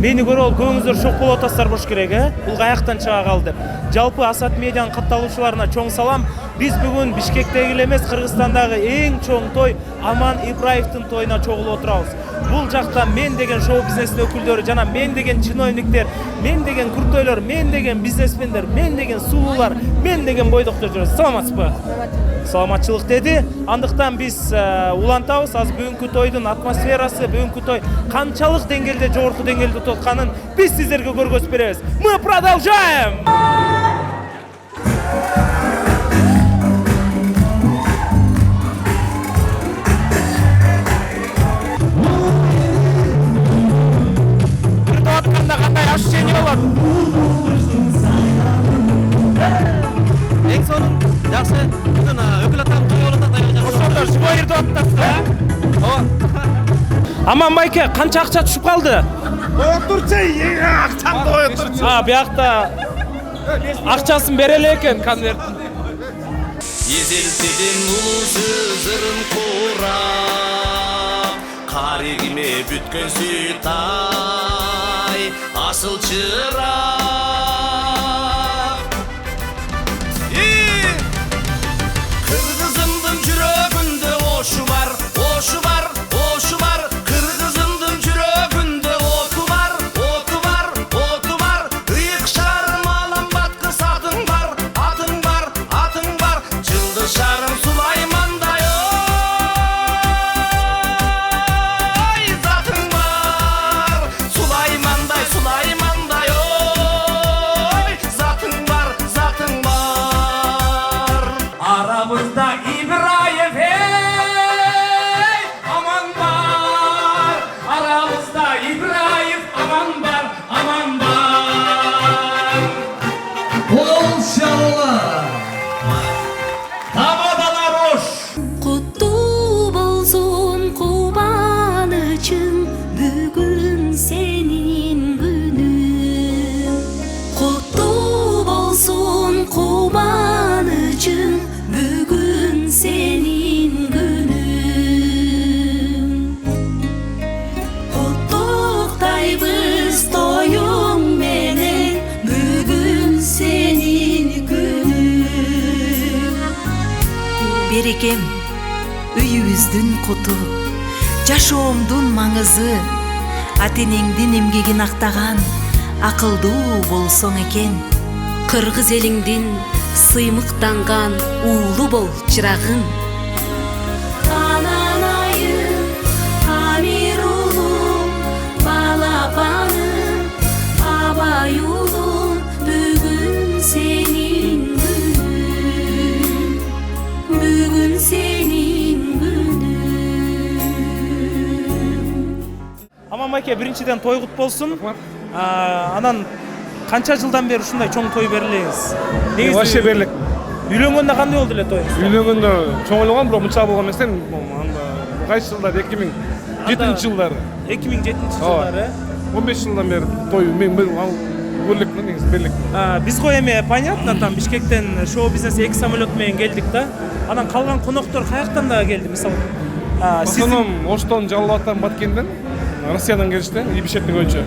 Мени көрүп алып көңүңүздөр шок болуп атасыздар болуш керек, Бул каяктан чыга калды деп. Жалпы Асат медианын катталуучуларына чоң салам. Биз бүгүн Бишкектеги эле эмес, Кыргызстандагы эң чоң той Аман Ибраевдин тоюна чогулуп отурабыз. Бул жакта мен деген шоу бизнестин өкүлдөрү жана мен деген чиновниктер, мен деген күртөйлөр, мен деген бизнесмендер, мен деген сулуулар, мен деген бойдоктор жүрөбүз. Саламатсызбы? Саламатчылык деди. Андыктан биз улантабыз. Азыр бүгүнкү тойдун атмосферасы, бүгүнкү той канчалык деңгээлде, жогорку деңгээлде өтүп атканын биз сиздерге көргөзүп беребиз. Мы продолжаем! Кандай ощущение болот? Эң сонун жакшы бүгүн өкүл атам той болуп атат. Ошондо живой ирде атасыз, Ооба. Аман байке, канча акча түшүп калды? Oyotturчу, акчамды oyotturчу. Биякта акчасын бере эле экен конверттин. Езелтеден улуу ырын кура, каригиме бүткөн сүйтай, асыл чыра. Кыргызымдын жүрөгүндө ошу бар, ошу бар, ошу бар. Кыргызымдын жүрөгүндө оту бар, оту бар, оту бар. Ыйык шарым аламбаткы сатың бар, атың бар, атың бар. Жылдыз шарым Сулаймандай ой, затың бар. Сулаймандай, Сулаймандай ой, затың бар, затың бар. Арамызда Ибраев, аман бар. Арамызда Ибраев, аман бар, аман бар. Болшалла. Табадана рош. Куттуу болсун кубанычың, бүгүн сенин күнүң. Куттуу болсун кубанычың, бүгүн сенин күнүң. Куттуктайбыз тоюң менен, бүгүн сенин күнүң. Берекем, үйүбүздүн куту, жашоомдун маңызы, ата-энеңдин эмгегин актаган, акылдуу болсоң экен. Кыргыз элиңдин сыймыктанган уулу бол чырагың. Ананайым, Амир уулум, балапаным, Абай уулум, бүгүн сенин күнүң. Бүгүн сенин күнүң. Аман байке, биринчиден той кут болсун. Анан канча жылдан бери ушундай чоң той берилеңиз? Вообще берлик. Үйлөнгөндө кандай болду эле тоюңуз? Үйлөнгөндө чоң ойлогом, бирок мынча болгон эмес. Анда кайсы жылдары 2007 жылдары. 2007 жылдары. 15 жылдан бери той мен берлик негизи берлик. Биз го эми понятно, там Бишкектен шоу бизнес 2 самолет менен келдик да. Анан калган коноктор каяктан дагы келди, мисалы? Сиздин Оштон, Жалалбаттан, Баткенден, Россиядан келишти, Ибишеттин көйчө.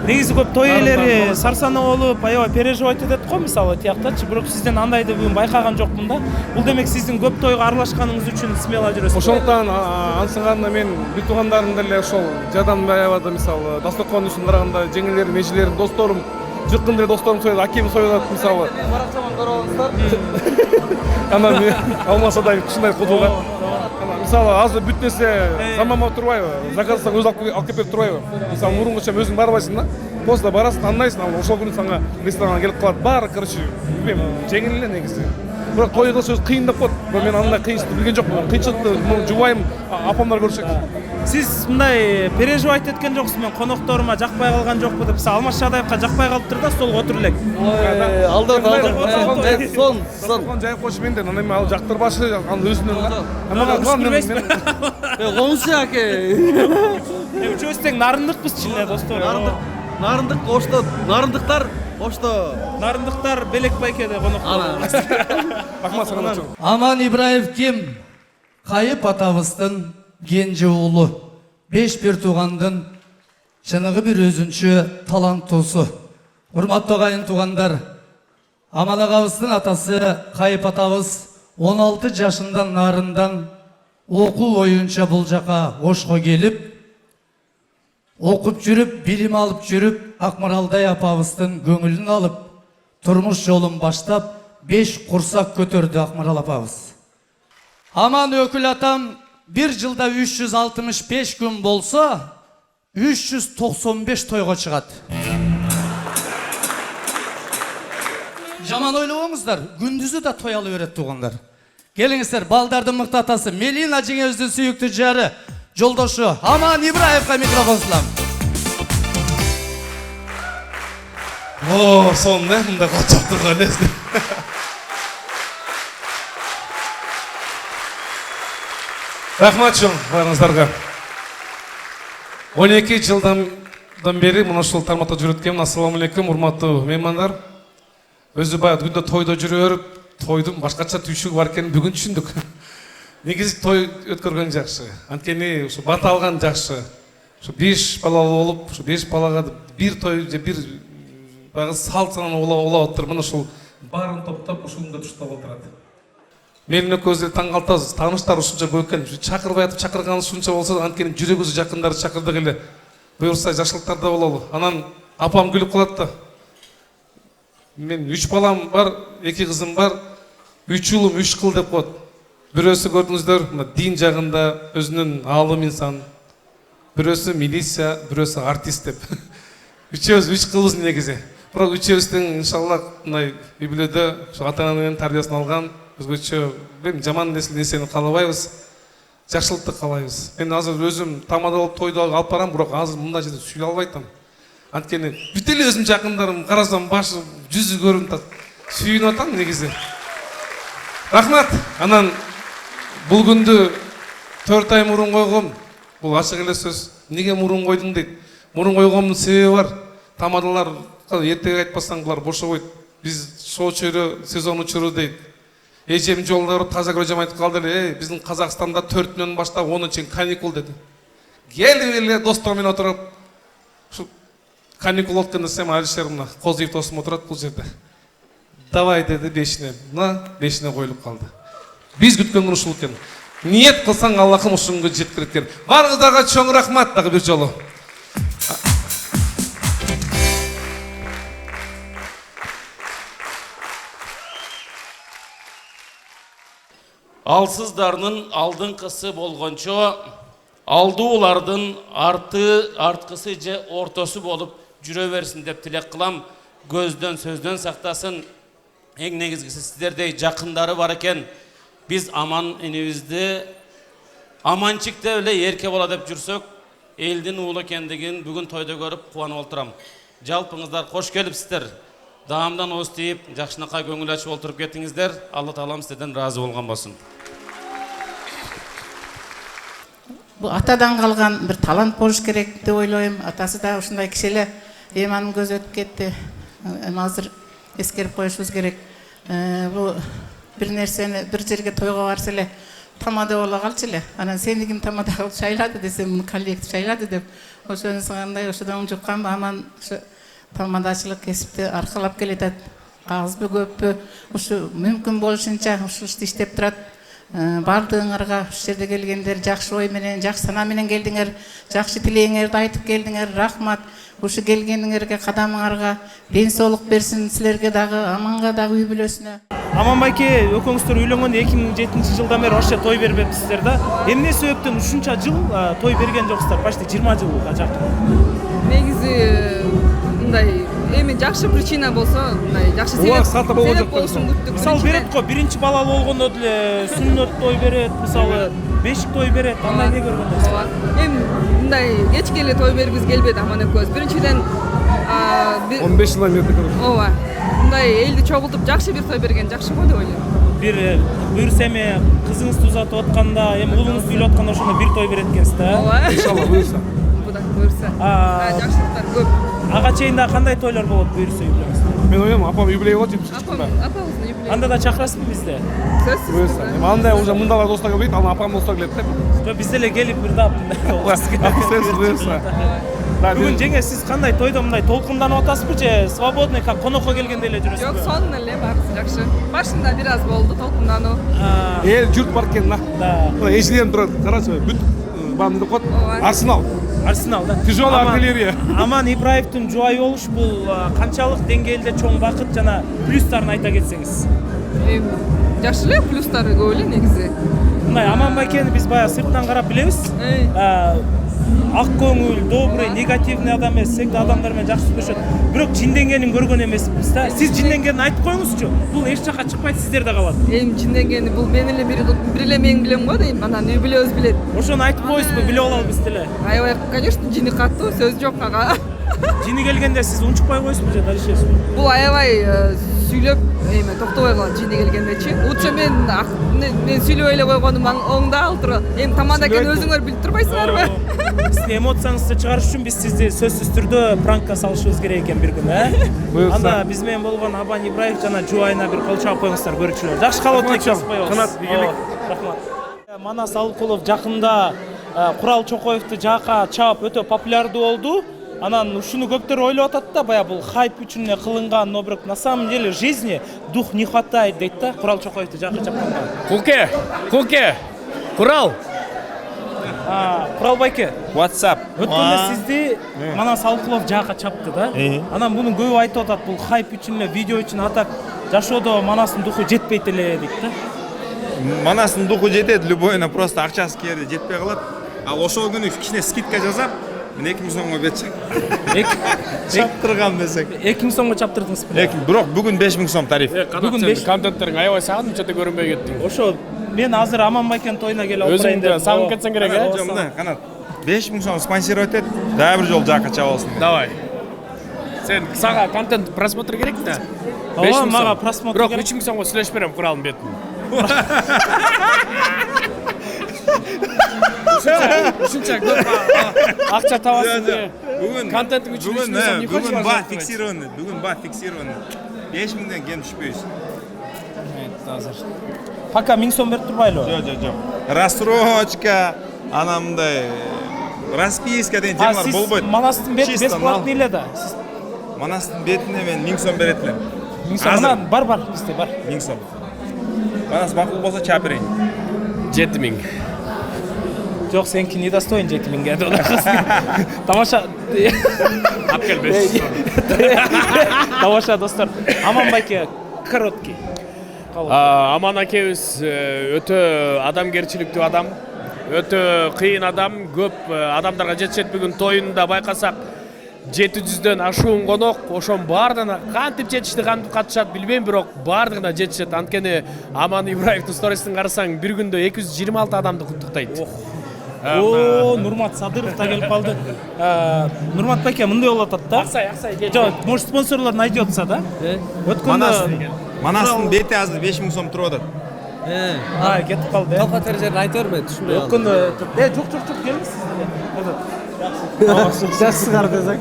Негизи көп той ээлери сарсана болуп, аябай переживать этет го, мисалы тияктачы. Бирок сизден андайды бүгүн байкаган жокмун да. Бул демек сиздин көп тойго аралашканыңыз үчүн смело жүрөсүз. Ошондуктан ансыганда мен бүт туугандарым деле ошол жардам аябады, мисалы дасторкондун үстүн караганда жеңилерим, эжелерим, досторум, жакын деле досторум союлат, акем союлат, мисалы. Баракчаман карабаңыздар. Анан мен алмаса да ушундай кутууга. Мисалы азыр бүт нерсе заманбап турбайбы? Заказсаң өзү алып келип турбайбы? Мисалы мурунча өзүң барбайсың да. После барасың, тандайсың, ал ошол күнү сага ресторанга келип калат. Баары, короче, билбейм, жеңил эле негизи. Бирок той кылыш кыйын деп коет. Мен андай кыйынчылыкты билген жокмун. Кыйынчылыкты жубайым апамдар көрүшөт. Сиз мындай переживать эткен жоксуз, мен конокторума жакпай калган жокпу деп. Алмаз Шадаевка жакпай калыптыр да, столго отуруп элек. Алдар. Сон. Жайып коюш менден, анан ал жактырбашы, ал өзүнөн да. Онсу аке. Үчөөбүз тең нарындыкпыз чын достор. Нарындык Ошто, нарындыктар Ошто. Нарындыктар Белек байкеде коноктор. Рахмат сага. Аман Ибраев ким? Кайып атабыздын кенже уулу. 5 бир туугандын Чыныгы bir özünчө таланттуусу. Урматтуу агайын туугандар, Аман агабыздын атасы Кайып атабыз 16 жашындан нарындан окуу боюнча бул жака Ошко келип, окуп жүрүп, билим алып жүрүп, Акмаралдай апабыздын көңүлүн алып, турмуш жолун баштап, 5 курсак көтөрдү Акмарал апабыз. Аман өкүл атам bir жылда 365 күн болса, 395 тойго чыгат. Жаман ойлобоңуздар, күндүзү да той алып берет туугандар. Келиңиздер, балдардын мыкты атасы Мелина жеңебиздин сүйүктүү жары, жолдошу Аман Ибраевка микрофон сулам. Сонда мында калчап турган эсте. Рахмат чоң барыңыздарга. 12 жылдан бери мына ушул тармакта жүрүп аткем. Ассаламу алейкум, урматтуу меймандар. Өзү баягы күндө тойдо жүрүп, тойдун башкача түйшүгү бар экенин бүгүн түшүндүк. Негизи той өткөргөн жакшы. Анткени ушу бата алган жакшы. Ушу 5 балалуу болуп, ушу 5 балага бир той же бир баягы салт сананы улап отуруп, мына ушул баарын топтоп ушундой туштап отурат. Менин көзү таң калтабыз, тааныштар ушунча көп экен. Чакырбай атып чакырганы ушунча болсо, анткени жүрөгүбүз жакындарды чакырдык эле. Буюрса жакшылыктарда бололу. Анан апам күлүп калат да. Мен 3 балам бар, 2 кызым бар. 3 улум 3 кыл деп коет. Бирөөсү көрдүңүздөр, мына дин жагында өзүнүн аалым инсан. Бирөөсү милиция, бирөөсү артист деп. Үчөөбүз 3 кылбыз негизи. Бирок үчөөбүздүн иншаллах мындай библияда ата-ананын тарбиясын алган, өзгөчө жаман нерсени каалабайбыз. Жакшылыкты каалайбыз. Мен азыр өзүм тамада болуп тойду алып барам, бирок азыр мындай жерде сүйлөй албай атам. Анткени бүт эле өзүм жакындарым карасам башы жүзү көрүнүп атат. Сүйүнүп атам негизи. Рахмат. Анан бул күндү 4 ай мурун койгом. Бул ачык эле сөз. Неге мурун койдуң дейт. Мурун койгомдун себеби бар. Тамадалар эртеге айтпасаң булар бошобойт. Биз шоо чөйрө сезон учуру дейт. Эжем жолдору таза көрөм айтып калды эле. Биздин Казакстанда 4-нөн баштап 10 чейин каникул деди. Келип эле достор менен отуруп ушу каникул өткөндө сем Алишер мына Козуев досум отурат бул жерде. Давай деди 5-не. Мына 5-не коюлуп калды. Биз күткөн ушул экен. Ниет кылсаң Аллахым ушунга жеткирет экен. Барыңыздарга чоң рахмат дагы бир жолу. Алсыздардын алдыңкысы болгончо, алдуулардын арткысы же ортосу болуп жүрө берсин деп тилек кылам. Көздөн сөздөн сактасын. Эң негизгиси сиздердей жакындары бар экен. Биз Аман энебизди аманчик деп эле эрке бола деп жүрсөк, элдин уулу экендигин бүгүн тойдо көрүп кубанып отурам. Жалпыңыздар кош келипсиздер. Даамдан ооз тийип, жакшынакай көңүл ачып отуруп кеттиңиздер. Алла таалам сиздерден ыраазы болгон болсун. Бу атадан калган бир талант болуш керек деп ойлойм. Атасы да ушундай киши эле. Эми көз өтүп кетти. Азыр эскерип коюшубуз керек. Бу бир нерсени бир жерге тойго барса эле тамада боло калчу эле. Анан сени ким тамада кылып шайлады десем, муну коллектив шайлады деп. Ошонусу кандай ошодон жукканбы, Аман ушу тамадачылык кесипти аркалап келатат. Азбы көппү ушу мүмкүн болушунча ушу иштеп турат. Бардыгыңарга ушул жерде келгендер жакшы ой менен, жакшы сана менен келдиңер, жакшы тилегиңерди айтып келдиңер. Рахмат. Ушу келгениңерге, кадамыңарга ден соолук берсин, силерге дагы, Аманга дагы үй бүлөсүнө. Аман байке, өкөңүздөр үйлөнгөндө 2007-жылдан бери ошо той бербепсиздер да. Эмне себептен ушунча жыл той берген жоксуздар? Почти 20 жылга жакын. Негизи мындай эми жакшы причина болсо, мындай жакшы себеп болсун күттүк. Мисалы берет го, биринчи балалуу болгондо деле сүннөт той берет, мисалы бешик той берет, андай эмне көргөндөсүз? Ооба. Эми мындай кечке эле той бергибиз келбеди Аман экөөбүз. Биринчиден 15 жылдан бери көрдүк. ооба. Мындай элди чогултуп жакшы бир той берген жакшы го деп ойлойм. Бир буюрса эми кызыңызды узатып атканда, эми уулуңузду үйлөп атканда ошондо бир той берет экенсиз да? Ооба. Иншалла буюрса. Буюрса. Жакшылыктар көп. Ага чейин да кандай тойлор болот буюрса үйлөнгөндө? Мен ойлойм, апам юбилей болот деп чыкканда. Апабыздын юбилей. Анда да чакырасызбы бизди? Сөзсүз. Буюрса. Эми андай уже мындагы достор келбейт, анан апам достор келет деп. Биз деле келип бир да Буюрса. Бүгүн жеңе сиз кандай тойдо мындай толкунданып атасызбы же свободный как конокко келгендей эле жүрөсүзбү? Жок, сонун эле баарысы жакшы. Башында бир аз болду толкундануу. эл жұрт бар екен да. Да. Эшелерим турат, карачы, бүт бамды кот. Ооба. Арсенал. Арсенал да. Тяжелая артиллерия. Аман Ибраевдин жубайы болуш бул канчалык деңгээлде чоң бакыт жана плюстарын айта кетсеңиз. Жакшы эле, плюстары көп эле негизи. Мындай Аман байкени биз баягы сырттан карап билебиз. Ак көңүл, добрый, негативный адам эмес, секте адамдар менен жакшы сүйлөшөт. Бирок жинденгенин көргөн эмеспиз да. Сиз жинденгенин айтып коюңузчу. Бул эч жака чыкпайт, сиздерде калат. Жинденгени бул мен эле бир эле мен билем го дейм. Анан үй бүлөбүз билет. Ошону айтып коюңузбу, билип алалы биз деле. Аябай, конечно, жини каттуу, сөз жок ага. Жини келгенде сиз унчукпай коесузбу же дарышесизби? Бул аябай сүйлөп, токтобой калат жини келгендечи. Лучше мен сүйлөбөй эле койгонум оңдо ал тура. Тамада экен өзүңөр билип турбайсыңарбы? Сиздин эмоцияңызды чыгарыш үчүн биз сизди сөзсүз түрдө пранкка салышыбыз керек экен бир күн, Буюрса. Анда биз менен болгон Аман Ибраев жана жубайына бир кол чаап коюңуздар көрүүчүлөр. Жакшы кабыл тилек Канат Бигелек. Рахмат. Манас Алыкулов жакында Курал Чокоевду жака чаап өтө популярдуу болду. Анан ушуну көптөр ойлоп атат да, баягы бул хайп үчүн эле кылынган, но бирок на самом деле жизни дух не хватает дейт да, Курал Чокоевду жака чапканда. Куке, Курал. Курал байке. WhatsApp. Өткөндө сизди Манас Алыкулов жака чапты да. Анан муну көбү айтып атат, бул хайп үчүн эле, видео үчүн атак жашоодо Манастын духу жетпейт эле дейт да. Манастын духу жетет, любойуна просто акчасы керди жетпей калат. Ал ошол күнү кичине скидка жасап, мен 2000 сомго берчим. Чаптырган десек. 2000 сомго чаптырдыңызбы? Бирок бүгүн 5000 сом тариф. Бүгүн 5 Контенттериң аябай сагындым, чете көрүнбөй кеттиң. Ошо мен азыр Аман байкенин тоюна келип отурайын деп. Өзүң сагынып кетсең керек, Жо, мына канат. 5000 сом спонсировать эт, дагы бир жолу жака чаап алсын. Давай. Сен сага контент просмотр керек да? Ооба, мага просмотр Бирок керек. 3000 сомго сүйлөшүп берем Куралдын бетин. Ушунча акча табасың де. Бүгүн Контенттин үчүн 3000 сом не хочешь? Бүгүн ба фиксированный, бүгүн ба фиксированный. 5000ден кем түшпөйбүз. Пока 1000 сом берип турбайлыбы? Жок. Рассрочка, ана мындай расписка деген темалар болбойт. Сиз Манастын бети бесплатный эле да. Манастын бетине мен 1000 сом берет элем. 1000 сом бар бизде бар. 1000 сом. Манас макул болсо чаап берейин. 7000. Жок, сеники недостоин 7000ге. Тамаша. Ап кел 500 сом. Тамаша достор. Аман байке короткий. Аман акебиз өтө адамгерчиликтүү адам, өтө кыйын адам, көп адамдарга жетишет. Бүгүн тоюнда байкасак 700дөн ашуун конок, ошонун баардыгына кантип жетишти, кантип катышат билбейм, бирок баардыгына жетишет. Анткени Аман Ибраевдин сторисин карасаң, бир күндө 226 адамды куттуктайт. Нурмат Садыров да келип калды. Нурмат байке мындай болуп атат да. Аксай. Жок, может спонсорлор найдется да? Өткөндө Манастын бети азыр 5000 сом туруп атат. кетип калды. Талкат тережерин айтып берме, түшүнбөй калдым. Өткөндө жок келиңиз сиз. Жакшысыңар десек.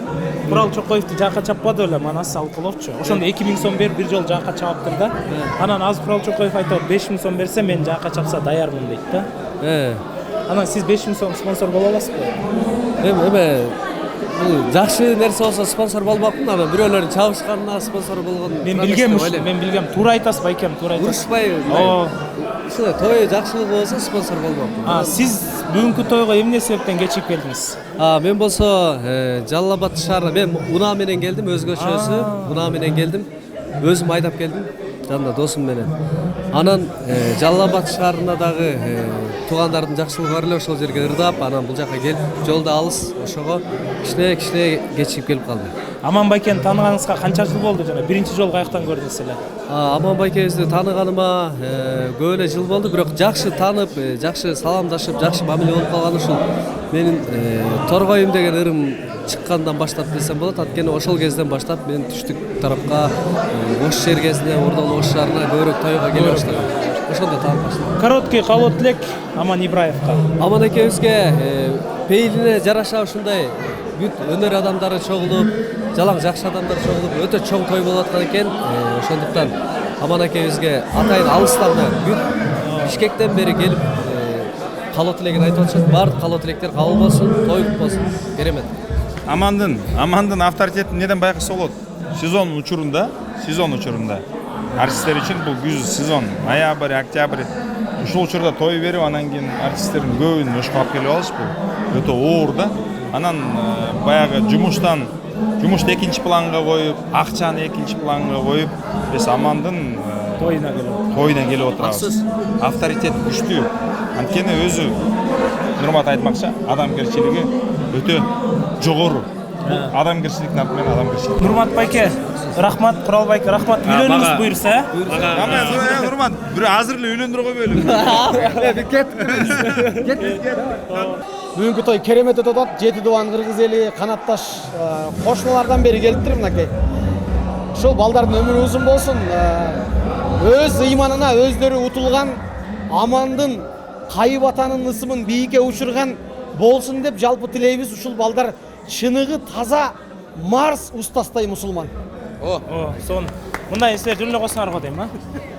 Курал Чокоевду жака чаппады эле Манас Алыкуловчу. Ошондо 2000 сом берип бир жолу жака чаптыр да. Анан азыр Курал Чокоев айтат 5000 сом берсе мен жака чапса даярмын дейт да. Анан сиз 5000 сом спонсор боло аласызбы? Эме бул жакшы нерсе болсо спонсор болмокмун, анан бирөөлөрдүн чабышканына спонсор болгон. Мен билгем, туура айтасыз байкем, туура айтасыз. Урушпай. Ушундай той жакшылык болсо спонсор болмокмун. Сиз бүгүнкү тойго эмне себептен кечигип келдиңиз? Мен болсо Жалал Абад шаарына мен унаа менен келдим, өзгөчөсү унаа менен келдим. Өзүм айдап келдим, жанында досум менен. Анан Жалал Абад шаарына дагы туугандардын жакшылыгы бар эле, ошол жерге ырдап, анан бул жака келип, жолдо алыс, ошого кичине кечигип келип калдым. Аман байкени тааныганыңызга канча жыл болду жана биринчи жолу каяктан көрдүңүз эле? Аман байкебизди тааныганыма көп эле жыл болду, бирок жакшы таанып, жакшы саламдашып, жакшы мамиле болуп калган ушул менин Торгоюм деген ырым чыккандан баштап десем болот. Анткени ошол кезден баштап мен түштүк тарапка, Ош жергесине, Ордолу Ош шаарына көбүрөөк тойго келе баштагам. Ошондо таанып баштадым. Короткий кабыл тилек Аман Ибраевга. Аман экебизге пейилине жараша ушундай бүт өнөр адамдары чогулуп, жалаң жакшы адамдар чогулуп, өтө чоң той болуп аткан экен. Ошондуктан Аман экебизге атайын алыстан бүт Бишкектен бери келип калоо тилегин айтып атышат. Баардык калоо тилектер кабыл болсун, той болсун. Керемет. Амандын авторитетін неден байқаса болады? Сезон учурунда артисттер үчүн бул күз сезон, ноябрь, октябрь. Ушул учурда той берип, анан кийин артисттердин көбүн ошко алып келип алыш бул өтө оор да. Анан баягы жумушту экинчи планга коюп, акчаны экинчи планга коюп, биз Амандын тойуна келип отурабыз. Авторитет күчтүү. Анткени өзү Нурмат айтмакчы, адамгерчилиги өтө жогору. Адамгерчиликтин аты менен адамгерчилик. Нурмат байке, рахмат, Курал байке, рахмат. Үйлөнүңүз буйрса. Нурмат, бир азыр эле үйлөндүрө койбойлу. Бүгүнкү той керемет өтүп атат. 7 дубан кыргыз эли канатташ кошуналардан бери келиптир мынакей. Ушул балдардын өмүрү узун болсун. Өз ыйманына өздөрү утулган Амандын кайып атанын ысымын бийикке учурган болсун деп жалпы тилейбиз. Ушул балдар чыныгы таза Марс устастай мусулман. Сон. Мындай силер жөн эле койсоңор го дейм, а?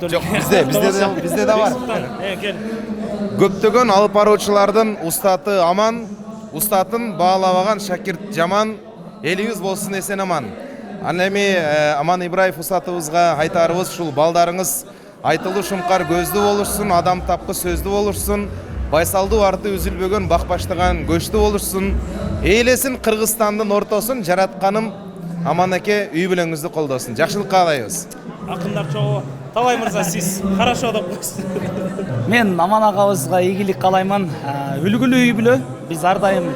Жок, бизде да бар. Кел. Көптөгөн алып баруучулардын устаты аман, устатын баалабаган шакирт жаман, элибиз болсун эсен аман. Анан эми Аман Ибраев устатыбызга айтарыбыз ушул балдарыңыз айтылуу шумкар көздүү болушсун, адам тапкы сөздүү болушсун, байсалдуу арты үзүлбөгөн бак баштаган көчтүү болушсун. Эйлесин Кыргызстандын ортосун жаратканым Аман эке үй бүлөңүздү колдосун. Жакшылык каалайбыз. Акындар чогуу. Талай мырза сиз хорошо деп койсуз. Мен Аман агабызга ийгилик каалаймын. Үлгүлүү үй бүлө. Биз ар дайым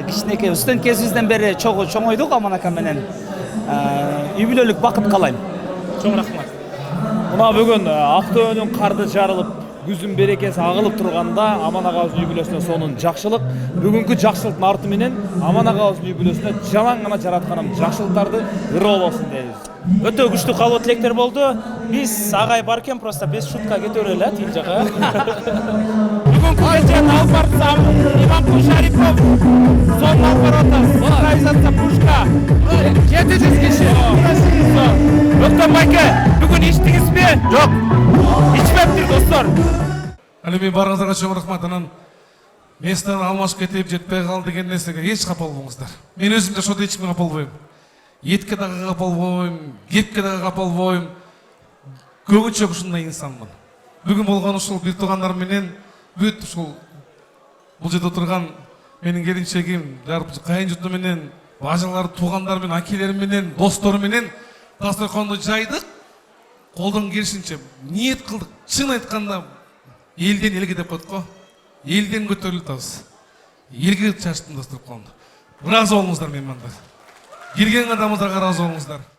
кичинекей студент кезибизден бери чоңойдук Аман ака менен. Үй бүлөлүк бакыт каалайм. Чоң рахмат. Мына бүгүн Актөөнүн карды жарылып, күзүн берекеси агылып турганда Аман агабыздын үй бүлөсүнө сонун жакшылык. Бүгүнкү жакшылыктын арты менен Аман агабыздын үй бүлөсүнө жалаң гана жаратканым жакшылыктарды ыроо болсун дейбиз. Өтө күчтүү калуу тилектер болду. Биз агай бар экен, просто без шутка кете берели, тил жака. Бүгүнкү кечени алып барсам, Иманкул Шарипов, сон алып баратат. Организация Пушка. 700 киши. Өктөн байке, бүгүн ичтиңизби? Жок. Ичмептир, достор. Али мен барыңыздарга чоң рахмат. Анан местаны алмашып кетип жетпей калды деген нерсеге эч капа болбоңуздар. Мен өзүм да ошодо эч кимге капа болбойм. Етке дагы капа болбойм, кепке дагы капа болбойм. Көбүнчө ушундай инсанмын. Бүгүн болгон ушул бир туугандар менен бүт ушул бул жерде отурган менин келинчегим, кайын журту менен, бажалар, туугандар менен, акелерим менен, досторум менен дасторконду жайдык. Колдон келишинче ниет кылдык. Чын айтканда элден элге деп коет го. Элден көтөрүлүп атабыз. Элге чачтым дасторконду. Ыраазы болуңуздар мен мында. Келген адамдарга ыраазы болуңуздар.